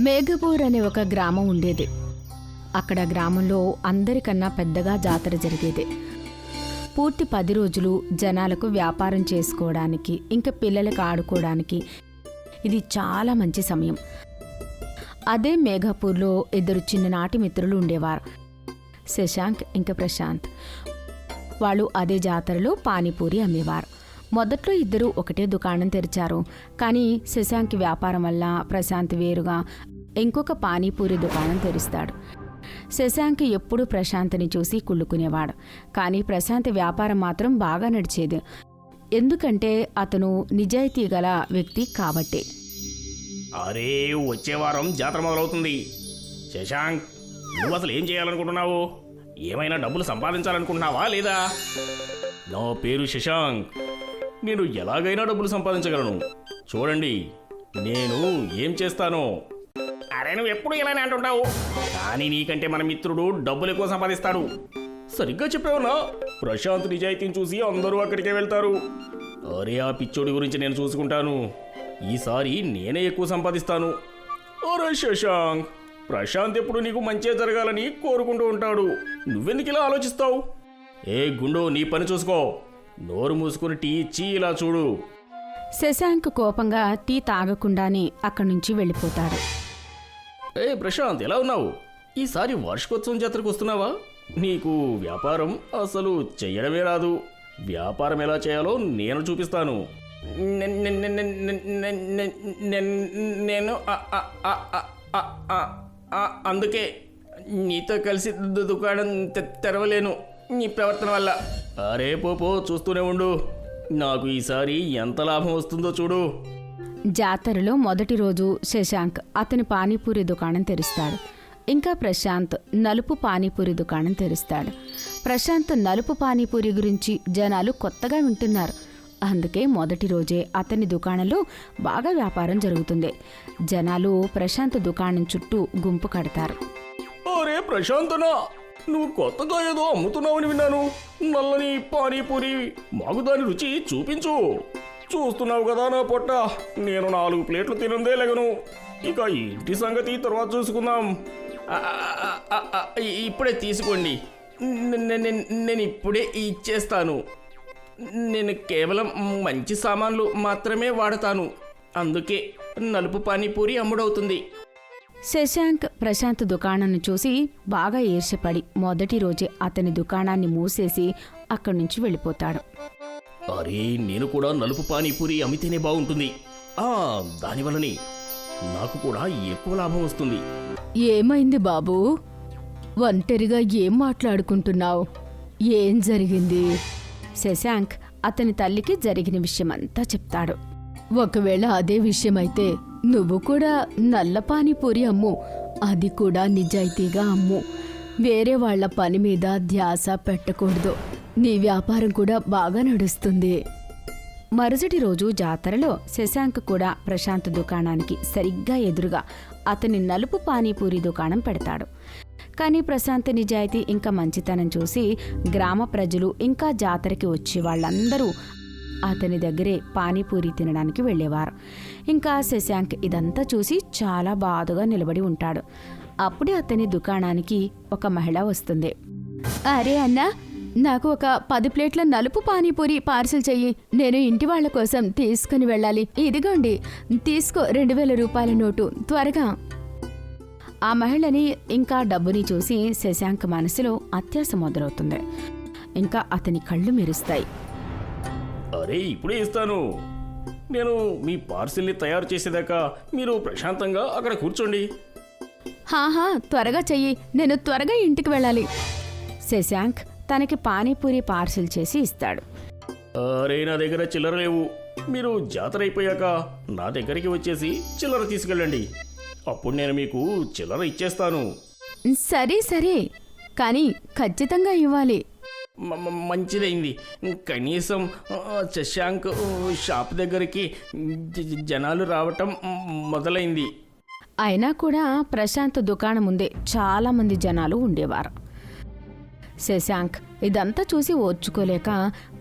మేఘపూర్ అనే ఒక గ్రామం ఉండేది. అక్కడ గ్రామంలో అందరికన్నా పెద్దగా జాతర జరిగేది. పూర్తి 10 రోజులు జనాలకు వ్యాపారం చేసుకోవడానికి, ఇంకా పిల్లలకు ఆడుకోవడానికి ఇది చాలా మంచి సమయం. అదే మేఘపూర్లో 2 చిన్ననాటి మిత్రులు ఉండేవారు, శశాంక్ ఇంకా ప్రశాంత్. వాళ్ళు అదే జాతరలో పానీపూరి అమ్మేవారు. మొదట్లో ఇద్దరు ఒకటే దుకాణం తెరిచారు. కానీ శశాంక్ వ్యాపారం వల్ల ప్రశాంత్ వేరుగా ఇంకొక పానీపూరి దుకాణం తెరుస్తాడు. శశాంక్ ఎప్పుడూ ప్రశాంత్ని చూసి కుళ్ళుకునేవాడు. కానీ ప్రశాంత్ వ్యాపారం మాత్రం బాగా నడిచేది. ఎందుకంటే అతను నిజాయితీ గల వ్యక్తి కాబట్టే. అరే, వచ్చే వారం జాతర మొదలవుతుంది. శశాంక్, నువ్వు అసలు ఏం చేయాలనుకుంటున్నావు? ఏమైనా డబ్బులు సంపాదించాలనుకుంటున్నావా లేదా? నా పేరు శశాంక్. నేను ఎలాగైనా డబ్బులు సంపాదించగలను. చూడండి నేను ఏం చేస్తానో. అరే, నువ్వు ఎప్పుడు ఇలానే అంటుంటావు. కానీ నీకంటే మన మిత్రుడు డబ్బులు ఎక్కువ సంపాదిస్తాడు. సరిగ్గా చెప్పావునా? ప్రశాంత్ నిజాయితీని చూసి అందరూ అక్కడికే వెళ్తారు. అరే, ఆ పిచ్చోడి గురించి నేను చూసుకుంటాను. ఈసారి నేనే ఎక్కువ సంపాదిస్తాను. అరే శశాంక్, ప్రశాంత్ ఎప్పుడు నీకు మంచిగా జరగాలని కోరుకుంటూ ఉంటాడు. నువ్వెందుకు ఇలా ఆలోచిస్తావు? ఏ గుండు, నీ పని చూసుకో. నోరు మూసుకుని టీ ఇచ్చి ఇలా చూడు. శశాంక్ కోపంగా టీ తాగకుండానే అక్కడి నుంచి వెళ్ళిపోతాడు. ఏ ప్రశాంత్, ఎలా ఉన్నావు? ఈసారి వార్షికోత్సవం జాతరకు వస్తున్నావా? నీకు వ్యాపారం అసలు చెయ్యడమే రాదు. వ్యాపారం ఎలా చేయాలో నేను చూపిస్తాను. నేను అందుకే నీతో కలిసి దుకాణం తెరవలేను, నీ ప్రవర్తన వల్ల. అరే పోపో, చూస్తూనే ఉండు. నాకు ఈసారి ఎంత లాభం వస్తుందో చూడు. జాతరలో మొదటి రోజు శశాంక్ అతని పానీపూరి దుకాణం తెరుస్తాడు. ఇంకా ప్రశాంత్ నలుపు పానీపూరి దుకాణం తెరుస్తాడు. ప్రశాంత్ నలుపు పానీపూరి గురించి జనాలు కొత్తగా వింటున్నారు. అందుకే మొదటి రోజే అతని దుకాణంలో బాగా వ్యాపారం జరుగుతుంది. జనాలు ప్రశాంత్ దుకాణం చుట్టూ గుంపు కడతారు. అరే ప్రశాంతనా, నువ్వు కొత్తగా ఏదో అమ్ముతున్నావని విన్నాను. నల్లని పానీపూరి, మాకు దాని రుచి చూపించు. చూస్తున్నావు కదా నా పొట్ట, నేను 4 ప్లేట్లు తినందే లేగను. ఇక ఇంటి సంగతి తర్వాత చూసుకుందాం. ఇప్పుడే తీసుకోండి, నేను ఇప్పుడే ఇచ్చేస్తాను. నేను కేవలం మంచి సామాన్లు మాత్రమే వాడతాను, అందుకే నలుపు పానీపూరి అమ్ముడవుతుంది. శశాంక్ ప్రశాంత్ దుకాణాన్ని చూసి బాగా ఈర్ష్యపడి మొదటి రోజే అతని దుకాణాన్ని మూసేసి అక్కడి నుంచి వెళ్ళిపోతాడు. అరే, నేను కూడా నలుపు పానీపూరి అమ్మితేనే బాగుంటుంది. దానివల్లనే నాకు కూడా ఎక్కువ లాభం వస్తుంది. ఏమైంది బాబూ? ఒంటరిగా ఏం మాట్లాడుకుంటున్నావు? ఏం జరిగింది? శశాంక్ అతని తల్లికి జరిగిన విషయమంతా చెప్తాడు. ఒకవేళ అదే విషయమైతే నువ్వు కూడా నల్ల పానీపూరి అమ్ము, అది కూడా నిజాయితీగా అమ్ము. వేరే వాళ్ల పని మీద ధ్యాస పెట్టకూడదు. నీ వ్యాపారం కూడా బాగా నడుస్తుంది. మరుసటి రోజు జాతరలో శశాంక్ కూడా ప్రశాంత్ దుకాణానికి సరిగ్గా ఎదురుగా అతని నలుపు పానీపూరి దుకాణం పెడతాడు. కానీ ప్రశాంత్ నిజాయితీ ఇంకా మంచితనం చూసి గ్రామ ప్రజలు ఇంకా జాతరకి వచ్చి వాళ్ళందరూ అతని దగ్గరే పానీపూరి తినడానికి వెళ్ళేవారు. ఇంకా శశాంక్ ఇదంతా చూసి చాలా బాధగా నిలబడి ఉంటాడు. అప్పుడే అతని దుకాణానికి ఒక మహిళ వస్తుంది. అరే అన్నా, నాకు ఒక 10 ప్లేట్ల నలుపు పానీపూరి పార్సిల్ చెయ్యి. నేను ఇంటి వాళ్ల కోసం తీసుకుని వెళ్ళాలి. ఇదిగోండి, తీసుకో 2000 రూపాయల నోటు, త్వరగా. ఆ మహిళని ఇంకా డబ్బుని చూసి శశాంక్ మనసులో అత్యాశ మొదలవుతుంది. ఇంకా అతని కళ్ళు మెరుస్తాయి. అరే, ఇప్పుడే ఇస్తాను. నేను మీ పార్సిల్ని తయారు చేసేదాకా మీరు ప్రశాంతంగా అక్కడ కూర్చోండి. హాహా, త్వరగా చెయ్యి, నేను త్వరగా ఇంటికి వెళ్ళాలి. శశాంక్ తనకి పానీపూరి పార్సిల్ చేసి ఇస్తాడు. అరే, నా దగ్గర చిల్లర లేవు. మీరు జాతర అయిపోయాక నా దగ్గరికి వచ్చేసి చిల్లర తీసుకెళ్ళండి. అప్పుడు నేను మీకు చిల్లర ఇచ్చేస్తాను. సరే సరే, కానీ ఖచ్చితంగా ఇవ్వాలి. మంచిదైంది. కనీసం శశాంక్ షాప్ దగ్గరికి జనాలు రావటం మొదలైంది. అయినా కూడా ప్రశాంత్ దుకాణం ముందే చాలా మంది జనాలు ఉండేవారు. శశాంక్ ఇదంతా చూసి ఓర్చుకోలేక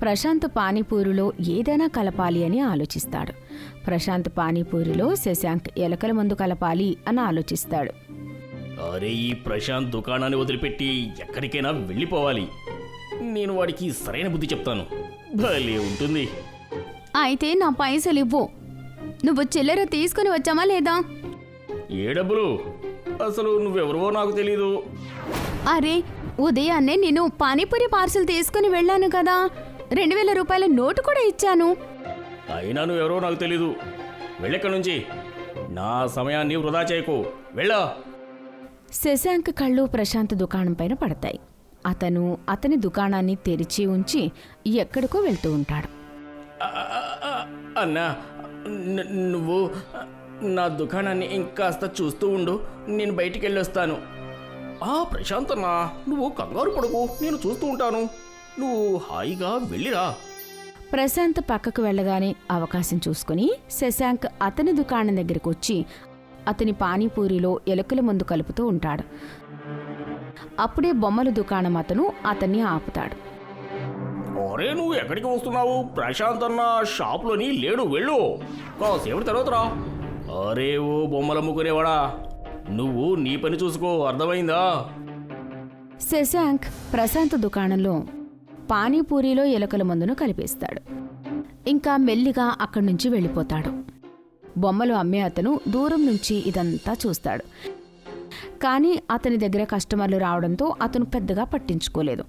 ప్రశాంత్ పానీపూరిలో ఏదైనా కలపాలి అని ఆలోచిస్తాడు. ప్రశాంత్ పానీపూరిలో శశాంక్ ఎలకల మందు కలపాలి అని ఆలోచిస్తాడు. అరే ఈ ప్రశాంత్ దుకాణాన్ని వదిలిపెట్టి ఎక్కడికైనా వెళ్ళిపోవాలి. నేను వాడికి సరైన బుద్ధి చెప్తాను. భలే ఉంటుంది. అయితే నా పైసలు ఇవ్వు. నువ్వు చిల్లర తీసుకుని వచ్చామా లేదా? ఏ డబ్బులు? అసలు నువ్వెవరో నాకు తెలీదు. అరే ఉదయాన్నే నేను పానీపూరి పార్సల్ తీసుకుని వెళ్ళాను కదా, 2000 రూపాయల నోటు కూడా ఇచ్చాను. అయినా నువ్వెవరో నాకు తెలీదు. వెళ్ళెక్కడి నుంచి. నా సమయాన్ని వృధా చేయకు. వెళ్ళా. శశాంక్ కళ్ళు ప్రశాంత్ దుకాణం పైన పడతాయి. అతను అతని దుకాణాన్ని తెరిచి ఉంచి ఎక్కడికో వెళ్తూ ఉంటాడు. అన్నా నువ్వు నా దుకాణాన్ని ఇంకాస్త చూస్తూ ఉండు. నేను బయటికి వెళ్ళొస్తాను. ప్రశాంత్ అన్నా, నువ్వు కంగారు పడుకు, నేను చూస్తూ ఉంటాను. నువ్వు హాయిగా వెళ్ళిరా. ప్రశాంత్ పక్కకు వెళ్ళగానే అవకాశం చూసుకుని శశాంక్ అతని దుకాణం దగ్గరికి వచ్చి అతని పానీపూరిలో ఎలుకల మందు కలుపుతూ ఉంటాడు. అప్పుడే బొమ్మల దుకాణం అతను అతన్ని ఆపుతాడు. అరే నువ్వు ఎక్కడికి వస్తున్నావు? ప్రశాంత్ అన్న షాప్లోని లేడు, వెళ్ళు. కాసేపటి తర్వాత రా. అరే ఓ బొమ్మలు అమ్ముకునేవాడా, నువ్వు నీ పని చూసుకో, అర్థమైందా? శశాంక్ ప్రశాంత్ దుకాణంలో పానీపూరిలో ఎలుకల మందును కలిపేస్తాడు. ఇంకా మెల్లిగా అక్కడి నుంచి వెళ్ళిపోతాడు. బొమ్మలు అమ్మే అతను దూరం నుంచి ఇదంతా చూస్తాడు. కానీ అతని దగ్గర కస్టమర్లు రావడంతో అతను పెద్దగా పట్టించుకోలేదు.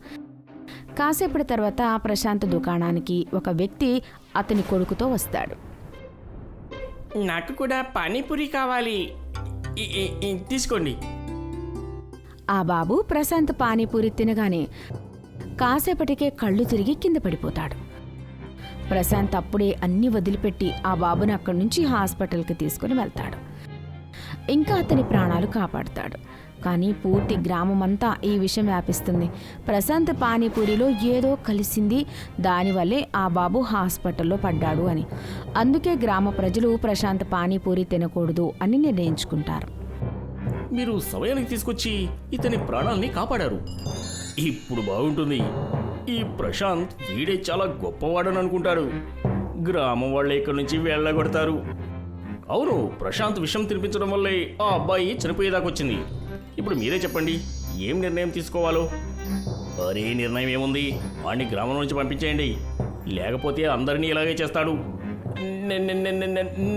కాసేపటి తర్వాత ప్రశాంత్ దుకాణానికి ఒక వ్యక్తి అతని కొడుకుతో వస్తాడు. నాకు కూడా పానీపూరి కావాలి, తీసుకోండి. ఆ బాబు ప్రశాంత్ పానీపూరి తినగానే కాసేపటికే కళ్ళు తిరిగి కింద పడిపోతాడు. ప్రశాంత్ అప్పుడే అన్నీ వదిలిపెట్టి ఆ బాబుని అక్కడి నుంచి హాస్పిటల్కి తీసుకుని వెళ్తాడు. ఇంకా అతని ప్రాణాలు కాపాడుతాడు. కానీ పూర్తి గ్రామమంతా ఈ విషయం వ్యాపిస్తుంది. ప్రశాంత్ పానీపూరిలో ఏదో కలిసింది, దానివల్లే ఆ బాబు హాస్పిటల్లో పడ్డాడు అని. అందుకే గ్రామ ప్రజలు ప్రశాంత్ పానీపూరి తినకూడదు అని నిర్ణయించుకుంటారు. మీరు సమయానికి తీసుకొచ్చి ఇతని ప్రాణాల్ని కాపాడారు. ఇప్పుడు బాగుంటుంది. ఈ ప్రశాంత్ వీడే చాలా గొప్పవాడని అనుకుంటాడు. గ్రామం వాళ్ళే ఇక్కడి నుంచి వెళ్ళగొడతారు. అవును, ప్రశాంత్ విషం తినిపించడం వల్లే ఆ అబ్బాయి చనిపోయేదాకొచ్చింది. ఇప్పుడు మీరే చెప్పండి, ఏం నిర్ణయం తీసుకోవాలో? అరే నిర్ణయం ఏముంది, వాడిని గ్రామం నుంచి పంపించేయండి, లేకపోతే అందరినీ ఇలాగే చేస్తాడు.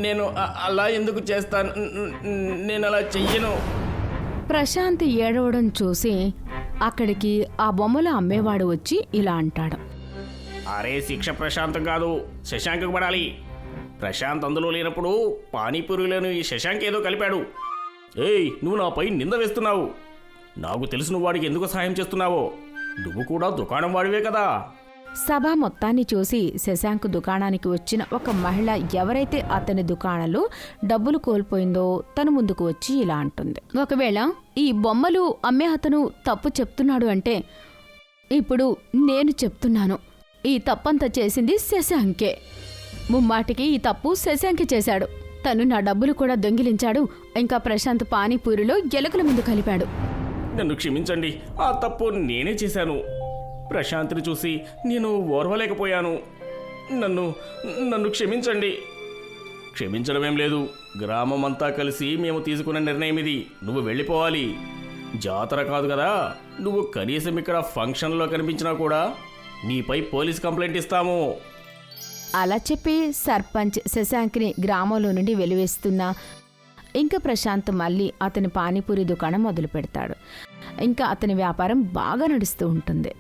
నేను అలా ఎందుకు చేస్తాను? నేను అలా చెయ్యను. ప్రశాంత్ ఏడవడం చూసి అక్కడికి ఆ బొమ్మలు అమ్మేవాడు వచ్చి ఇలా అంటాడు. అరే శిక్ష ప్రశాంతం కాదు, శశాంక్కి పడాలి. ప్రశాంత్ అందులో లేనప్పుడు పానీపూరిలోని ఈ శశాంక్ ఏదో కలిపాడు. ఏయ్, నువ్వు నాపై నింద వేస్తున్నావు. నాకు తెలుసు నువ్వు వాడికి ఎందుకు సహాయం చేస్తున్నావో. నువ్వు కూడా దుకాణం వాడివే కదా. సభ మొత్తాన్ని చూసి శశాంక్ దుకాణానికి వచ్చిన ఒక మహిళ ఎవరైతే అతని దుకాణంలో డబ్బులు కోల్పోయిందో తను ముందుకు వచ్చి ఇలా అంటుంది. ఒకవేళ ఈ బొమ్మలు అమ్మే అతను తప్పు చెప్తున్నాడు అంటే ఇప్పుడు నేను చెప్తున్నాను, ఈ తప్పంతా చేసింది శశాంకే. ముమ్మాటికి ఈ తప్పు శశాంక్ చేశాడు. తను నా డబ్బులు కూడా దొంగిలించాడు. ఇంకా ప్రశాంత్ పానీపూరిలో ఎలుకల ముందు కలిపాడు. నన్ను క్షమించండి, ఆ తప్పు నేనే చేశాను. ప్రశాంత్ని చూసి నేను ఓర్వలేకపోయాను. నన్ను క్షమించండి. క్షమించడమేం లేదు, గ్రామం అంతా కలిసి మేము తీసుకున్న నిర్ణయం ఇది. నువ్వు వెళ్ళిపోవాలి. జాతర కాదు కదా, నువ్వు కనీసం ఇక్కడ ఫంక్షన్లో కనిపించినా కూడా నీపై పోలీస్ కంప్లైంట్ ఇస్తాము. అలా చెప్పి సర్పంచ్ శశాంక్ని గ్రామంలో నుండి వెలివేస్తున్నా ఇంకా ప్రశాంత్ మళ్ళీ అతని పానీపూరి దుకాణం మొదలు పెడతాడు. ఇంకా అతని వ్యాపారం బాగా నడుస్తూ ఉంటుంది.